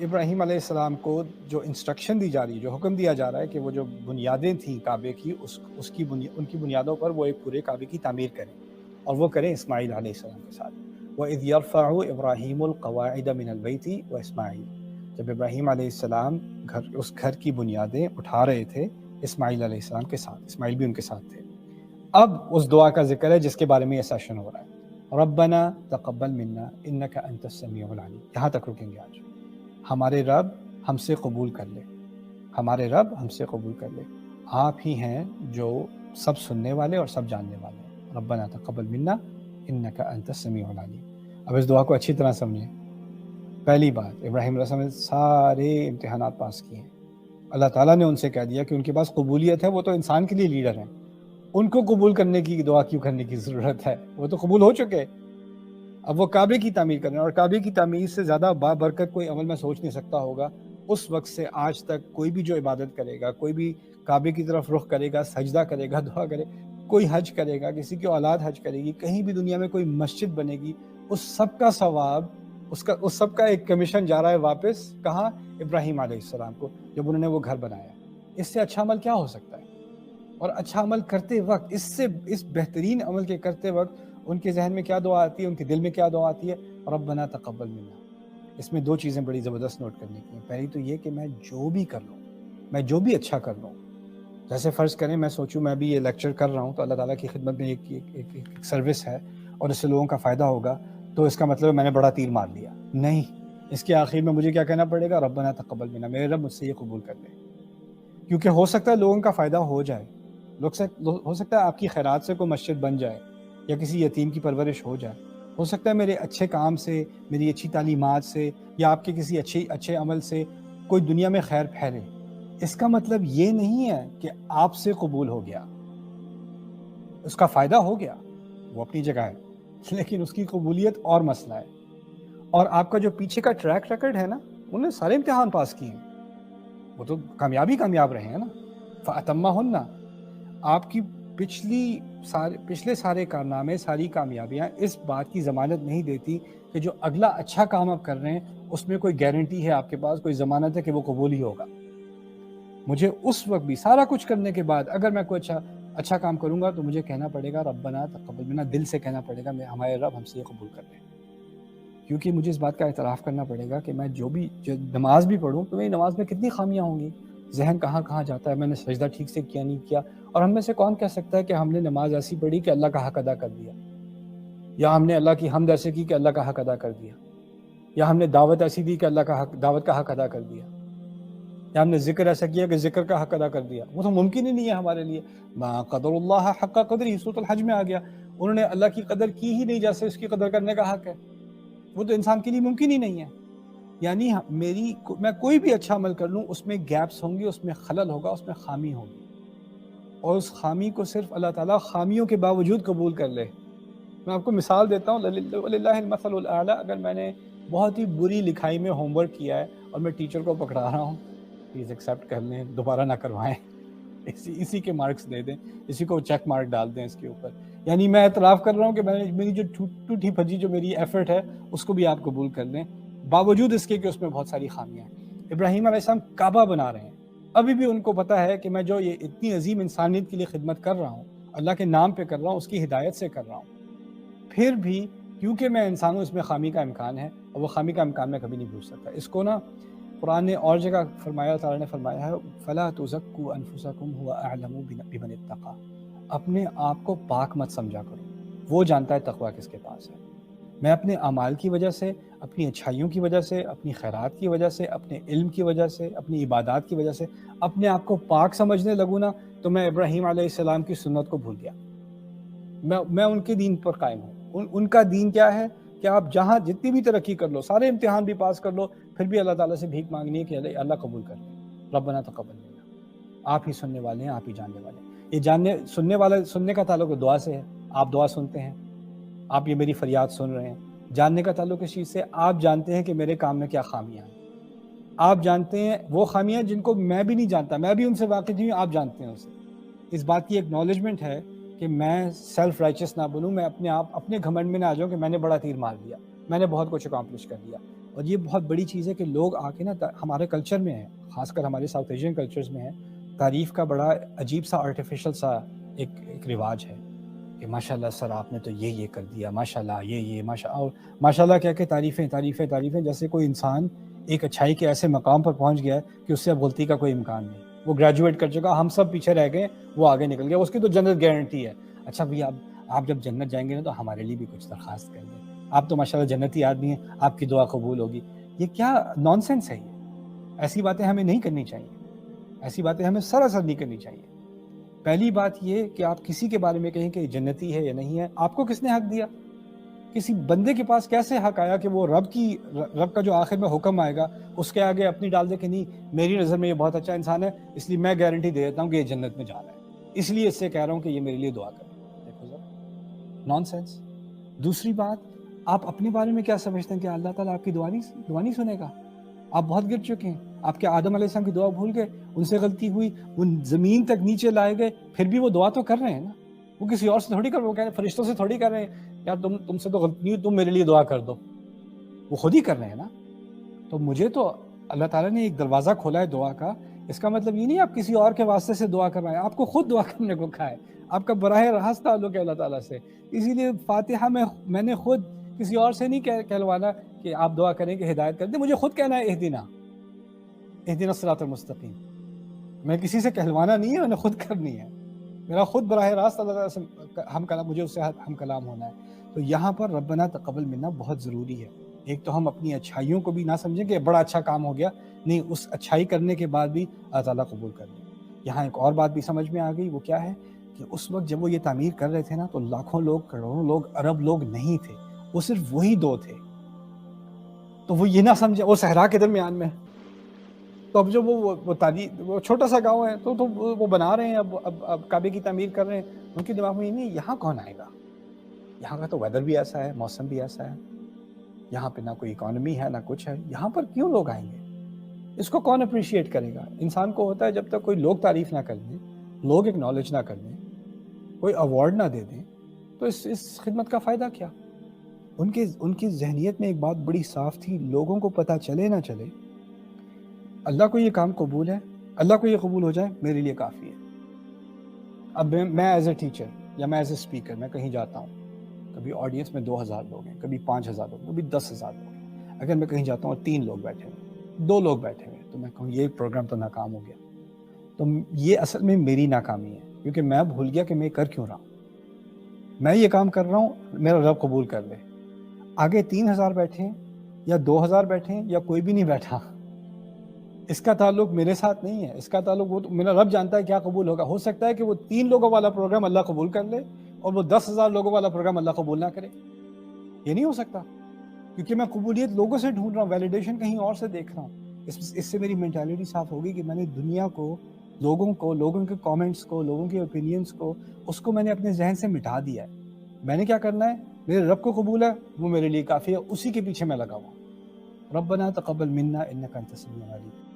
ابراہیم علیہ السلام کو جو انسٹرکشن دی جا رہی ہے، جو حکم دیا جا رہا ہے کہ وہ جو بنیادیں تھیں کعبے کی، ان کی بنیادوں پر وہ ایک پورے کعبے کی تعمیر کریں، اور وہ کریں اسماعیل علیہ السلام کے ساتھ۔ وَإِذْ يَرْفَعُ إِبْرَاهِيمُ الْقَوَاعِدَ مِنَ الْبَيْتِ وَإِسْمَاعِيلُ، جب ابراہیم علیہ السلام اس گھر کی بنیادیں اٹھا رہے تھے اسماعیل علیہ السلام کے ساتھ، اسماعیل بھی ان کے ساتھ تھے۔ اب اس دعا کا ذکر ہے جس کے بارے میں یہ سیشن ہو رہا ہے، ربنا تقبل منا انک انت السمیع العلیم۔ یہاں تک رکیں گے آج۔ ہمارے رب ہم سے قبول کر لے، ہمارے رب ہم سے قبول کر لے، آپ ہی ہیں جو سب سننے والے اور سب جاننے والے ہیں۔ ربنا تقبل منا انک انت السمیع العلیم۔ اب اس دعا کو اچھی طرح سمجھیں۔ پہلی بات، ابراہیم علیہ السلام نے سارے امتحانات پاس کیے ہیں۔ اللہ تعالیٰ نے ان سے کہہ دیا کہ ان کے پاس قبولیت ہے، وہ تو انسان کے لیے لیڈر ہیں، ان کو قبول کرنے کی دعا کیوں کرنے کی ضرورت ہے؟ وہ تو قبول ہو چکے۔ اب وہ کعبے کی تعمیر کریں، اور کعبے کی تعمیر سے زیادہ بابرکت کوئی عمل میں سوچ نہیں سکتا ہوگا۔ اس وقت سے آج تک کوئی بھی جو عبادت کرے گا، کوئی بھی کعبے کی طرف رخ کرے گا، سجدہ کرے گا، دعا کرے، کوئی حج کرے گا، کسی کی اولاد حج کرے گی، کہیں بھی دنیا میں کوئی مسجد بنے گی، اس سب کا ثواب، اس سب کا ایک کمیشن جا رہا ہے واپس کہاں؟ ابراہیم علیہ السلام کو، جب انہوں نے وہ گھر بنایا۔ اس سے اچھا عمل کیا ہو سکتا ہے؟ اور اچھا عمل کرتے وقت، اس بہترین عمل کے کرتے وقت ان کے ذہن میں کیا دعا آتی ہے، ان کے دل میں کیا دعا آتی ہے؟ ربنا تقبل منا۔ اس میں دو چیزیں بڑی زبردست نوٹ کرنے کی ہیں۔ پہلی تو یہ کہ میں جو بھی کر لوں، میں جو بھی اچھا کر لوں، جیسے فرض کریں میں سوچوں میں بھی یہ لیکچر کر رہا ہوں تو اللہ تعالیٰ کی خدمت میں ایک سروس ہے اور اس سے لوگوں کا فائدہ ہوگا، تو اس کا مطلب ہے میں نے بڑا تیر مار لیا، نہیں۔ اس کے آخر میں مجھے کیا کہنا پڑے گا؟ ربنا تقبل منا، میرے رب مجھ سے یہ قبول کر لے، کیونکہ ہو سکتا ہے لوگوں کا فائدہ ہو جائے، ہو سکتا ہے آپ کی خیرات سے کوئی مسجد بن جائے، یا کسی یتیم کی پرورش ہو جائے، ہو سکتا ہے میرے اچھے کام سے، میری اچھی تعلیمات سے، یا آپ کے کسی اچھے عمل سے کوئی دنیا میں خیر پھیلے۔ اس کا مطلب یہ نہیں ہے کہ آپ سے قبول ہو گیا، اس کا فائدہ ہو گیا، وہ اپنی جگہ ہے، لیکن اس کی قبولیت اور مسئلہ ہے۔ اور آپ کا جو پیچھے کا ٹریک ریکارڈ ہے نا، انہوں نے سارے امتحان پاس کیے ہیں، وہ تو کامیاب رہے ہیں نا۔ فَأَتَمَّهُنَّ، آپ کی پچھلے سارے کارنامے، ساری کامیابیاں اس بات کی ضمانت نہیں دیتی کہ جو اگلا اچھا کام آپ کر رہے ہیں اس میں کوئی گارنٹی ہے آپ کے پاس، کوئی ضمانت ہے کہ وہ قبول ہی ہوگا۔ مجھے اس وقت بھی سارا کچھ کرنے کے بعد اگر میں کوئی اچھا کام کروں گا تو مجھے کہنا پڑے گا ربنا تقبل منا، دل سے کہنا پڑے گا ہمارے رب ہم سے یہ قبول کر لیں، کیونکہ مجھے اس بات کا اعتراف کرنا پڑے گا کہ میں جو نماز بھی پڑھوں تو میری نماز میں کتنی خامیاں ہوں گی، ذہن کہاں جاتا ہے، میں نے سجدہ ٹھیک سے کیا نہیں کیا۔ اور ہم میں سے کون کہہ سکتا ہے کہ ہم نے نماز ایسی پڑھی کہ اللہ کا حق ادا کر دیا، یا ہم نے اللہ کی حمد ایسے کی کہ اللہ کا حق ادا کر دیا، یا ہم نے دعوت ایسی دی کہ دعوت کا حق ادا کر دیا، یا ہم نے ذکر ایسا کیا کہ ذکر کا حق ادا کر دیا۔ وہ تو ممکن ہی نہیں ہے ہمارے لیے۔ ما قدر اللہ حق قدری، سورۃ الحج میں آ گیا، انہوں نے اللہ کی قدر کی ہی نہیں جیسے اس کی قدر کرنے کا حق ہے۔ وہ تو انسان کے لیے ممکن ہی نہیں ہے۔ یعنی میں کوئی بھی اچھا عمل کر لوں اس میں گیپس ہوں گے، اس میں خلل ہوگا، اس میں خامی ہوگی، اور اس خامی کو صرف اللہ تعالیٰ خامیوں کے باوجود قبول کر لے۔ میں آپ کو مثال دیتا ہوں، وَلِلَّهِ الْمَثَلُ الْأَعْلَىٰ۔ اگر میں نے بہت ہی بری لکھائی میں ہوم ورک کیا ہے اور میں ٹیچر کو پکڑا رہا ہوں، پلیز ایکسیپٹ کر لیں، دوبارہ نہ کروائیں، اسی کے مارکس دے دیں، اسی کو چیک مارک ڈال دیں اس کے اوپر۔ یعنی میں اعتراف کر رہا ہوں کہ میری جو ٹوٹی پھجی جو میری ایفرٹ ہے اس کو بھی آپ قبول کر لیں، باوجود اس کے کہ اس میں بہت ساری خامیاں ہیں۔ ابراہیم علیہ السلام کعبہ بنا رہے ہیں، ابھی بھی ان کو پتا ہے کہ میں جو یہ اتنی عظیم انسانیت کے لیے خدمت کر رہا ہوں، اللہ کے نام پہ کر رہا ہوں، اس کی ہدایت سے کر رہا ہوں، پھر بھی کیونکہ میں انسان ہوں اس میں خامی کا امکان ہے، اور وہ خامی کا امکان میں کبھی نہیں بھول سکتا۔ اس کو نا قرآن نے اور جگہ فرمایا، تعالیٰ نے فرمایا ہے فَلَا تُزَكُّوا أَنفُسَكُمْ هُوَ أَعْلَمُ بِمَنِ اتَّقَىٰ، اپنے آپ کو پاک مت سمجھا کرو، وہ جانتا ہے تقویٰ کس کے پاس ہے۔ میں اپنے اعمال کی وجہ سے، اپنی اچھائیوں کی وجہ سے، اپنی خیرات کی وجہ سے، اپنے علم کی وجہ سے، اپنی عبادات کی وجہ سے اپنے آپ کو پاک سمجھنے لگوں نا، تو میں ابراہیم علیہ السلام کی سنت کو بھول گیا، میں ان کے دین پر قائم ہوں۔ ان کا دین کیا ہے کہ آپ جہاں جتنی بھی ترقی کر لو، سارے امتحان بھی پاس کر لو، پھر بھی اللہ تعالیٰ سے بھیک مانگنی ہے کہ اللہ قبول کر لے، ربنا تقبل منا۔ آپ ہی سننے والے ہیں، آپ ہی جاننے والے ہیں۔ یہ سننے کا تعلق دعا سے ہے، آپ دعا سنتے ہیں، آپ یہ میری فریاد سن رہے ہیں۔ جاننے کا تعلق اس چیز سے، آپ جانتے ہیں کہ میرے کام میں کیا خامیاں ہیں، آپ جانتے ہیں وہ خامیاں جن کو میں بھی نہیں جانتا، میں بھی ان سے واقف نہیں ہوں، آپ جانتے ہیں اسے۔ اس بات کی ایکنالجمنٹ ہے کہ میں سیلف رائچس نہ بنوں، میں اپنے گھمنڈ میں نہ آ جاؤں کہ میں نے بڑا تیر مار دیا، میں نے بہت کچھ اکامپلش کر دیا۔ اور یہ بہت بڑی چیز ہے کہ لوگ آ کے نا ہمارے کلچر میں ہے، خاص کر ہمارے ساؤتھ ایشین کلچرز میں ہے، تعریف کا بڑا عجیب سا آرٹیفیشل سا ایک رواج ہے کہ ماشاء اللہ سر آپ نے تو یہ کر دیا، ماشاء اللہ یہ ماشاء اللہ کہہ کے تعریفیں، جیسے کوئی انسان ایک اچھائی کے ایسے مقام پر پہنچ گیا ہے کہ اس سے اب غلطی کا کوئی امکان نہیں، وہ گریجویٹ کر چکا، ہم سب پیچھے رہ گئے، وہ آگے نکل گیا، اس کی تو جنت گارنٹی ہے۔ اچھا بھیا آپ جب جنت جائیں گے نا تو ہمارے لیے بھی کچھ درخواست کر دیں، آپ تو ماشاء اللہ جنتی آدمی ہیں، آپ کی دعا قبول ہوگی۔ یہ کیا نان سینس ہے؟ یہ ایسی باتیں ہمیں نہیں کرنی چاہیے، ایسی باتیں ہمیں سراسر نہیں کرنی چاہیے۔ پہلی بات یہ کہ آپ کسی کے بارے میں کہیں کہ جنتی ہے یا نہیں ہے، آپ کو کس نے حق دیا؟ کسی بندے کے پاس کیسے حق آیا کہ وہ رب کا جو آخر میں حکم آئے گا اس کے آگے اپنی ڈال دے کہ نہیں میری نظر میں یہ بہت اچھا انسان ہے اس لیے میں گارنٹی دے دیتا ہوں کہ یہ جنت میں جا رہا ہے، اس لیے اس سے کہہ رہا ہوں کہ یہ میرے لیے دعا کرے۔ دیکھو ذرا نان سینس۔ دوسری بات، آپ اپنے بارے میں کیا سمجھتے ہیں کہ اللہ تعالیٰ آپ کی دعا نہیں سنے گا؟ آپ بہت گر چکے ہیں، آپ کے آدم علیہ السلام کی دعا بھول گئے، ان سے غلطی ہوئی، وہ زمین تک نیچے لائے گئے، پھر بھی وہ دعا تو کر رہے ہیں نا، وہ کسی اور سے تھوڑی کر رہے ہیں، وہ کہہ رہے ہیں فرشتوں سے تھوڑی کر رہے ہیں یار تم سے تو غلطی نہیں ہوئی، تم میرے لیے دعا کر دو، وہ خود ہی کر رہے ہیں نا۔ تو مجھے تو اللہ تعالیٰ نے ایک دروازہ کھولا ہے دعا کا، اس کا مطلب یہ نہیں آپ کسی اور کے واسطے سے دعا کر رہے ہیں، آپ کو خود دعا کرنے کو کہا ہے، آپ کا براہ راست تعلق ہے اللہ تعالیٰ سے، اسی لیے فاتحہ میں نے خود کسی اور سے نہیں کہلوانا کہ آپ دعا کریں کہ ہدایت کر دیں، مجھے خود کہنا ہے اہدنا الصراط المستقیم، میں کسی سے کہلوانا نہیں ہے، میں نے خود کرنی ہے، میرا خود براہ راست اللہ تعالیٰ سے ہم کلام، مجھے اس سے ہم کلام ہونا ہے۔ تو یہاں پر ربنا تقبل منا بہت ضروری ہے۔ ایک تو ہم اپنی اچھائیوں کو بھی نہ سمجھیں کہ بڑا اچھا کام ہو گیا، نہیں، اس اچھائی کرنے کے بعد بھی اللہ تعالیٰ قبول کر لیں۔ یہاں ایک اور بات بھی سمجھ میں آ گئی، وہ کیا ہے کہ اس وقت جب وہ یہ تعمیر کر رہے تھے نا تو لاکھوں لوگ، کروڑوں لوگ، ارب لوگ نہیں تھے، وہ صرف وہی دو تھے۔ تو وہ یہ نہ سمجھے وہ صحرا کے درمیان میں، تو اب جب وہ چھوٹا سا گاؤں ہے تو وہ بنا رہے ہیں، اب کعبے کی تعمیر کر رہے ہیں، ان کے دماغ میں یہ نہیں یہاں کون آئے گا، یہاں کا تو ویدر بھی ایسا ہے، موسم بھی ایسا ہے، یہاں پہ نہ کوئی اکانومی ہے نہ کچھ ہے، یہاں پر کیوں لوگ آئیں گے، اس کو کون اپریشیٹ کرے گا؟ انسان کو ہوتا ہے جب تک کوئی لوگ تعریف نہ کر دیں، لوگ اکنالج نہ کر دیں، کوئی ایوارڈ نہ دے دیں، تو اس خدمت کا فائدہ کیا؟ ان کی ذہنیت میں ایک بات بڑی صاف تھی، لوگوں کو پتہ چلے نہ چلے، اللہ کو یہ کام قبول ہے، اللہ کو یہ قبول ہو جائے میرے لیے کافی ہے۔ اب میں ایز اے ٹیچر یا میں ایز اے اسپیکر میں کہیں جاتا ہوں، کبھی آڈینس میں 2000 لوگ ہیں، کبھی 5000 لوگ، کبھی 10,000 لوگ ہیں، اگر میں کہیں جاتا ہوں اور 3 لوگ بیٹھے ہوئے، 2 لوگ بیٹھے ہوئے، تو میں کہوں یہ پروگرام تو ناکام ہو گیا، تو یہ اصل میں میری ناکامی ہے، کیونکہ میں بھول گیا کہ میں کر کیوں رہا ہوں، میں یہ کام کر رہا ہوں میرا رب قبول کر لے، آگے 3000 بیٹھے ہیں یا 2000 بیٹھے ہیں یا کوئی بھی نہیں بیٹھا، اس کا تعلق میرے ساتھ نہیں ہے، اس کا تعلق وہ میرا رب جانتا ہے کیا قبول ہوگا۔ ہو سکتا ہے کہ وہ 3 لوگوں والا پروگرام اللہ قبول کر لے اور وہ 10,000 لوگوں والا پروگرام اللہ قبول نہ کرے، یہ نہیں ہو سکتا، کیونکہ میں قبولیت لوگوں سے ڈھونڈ رہا ہوں، ویلیڈیشن کہیں اور سے دیکھ رہا ہوں۔ اس سے میری مینٹیلٹی صاف ہوگی کہ میں نے دنیا کو، لوگوں کے کامنٹس کو، لوگوں کے اوپینینز کو، اس کو میں نے اپنے ذہن سے مٹا دیا ہے۔ میں نے کیا کرنا ہے، میرے رب کو قبول ہے وہ میرے لیے کافی ہے، اسی کے پیچھے میں لگا ہوا ہوں۔ ربنا تقبل منا انک انت السمیع العلیم۔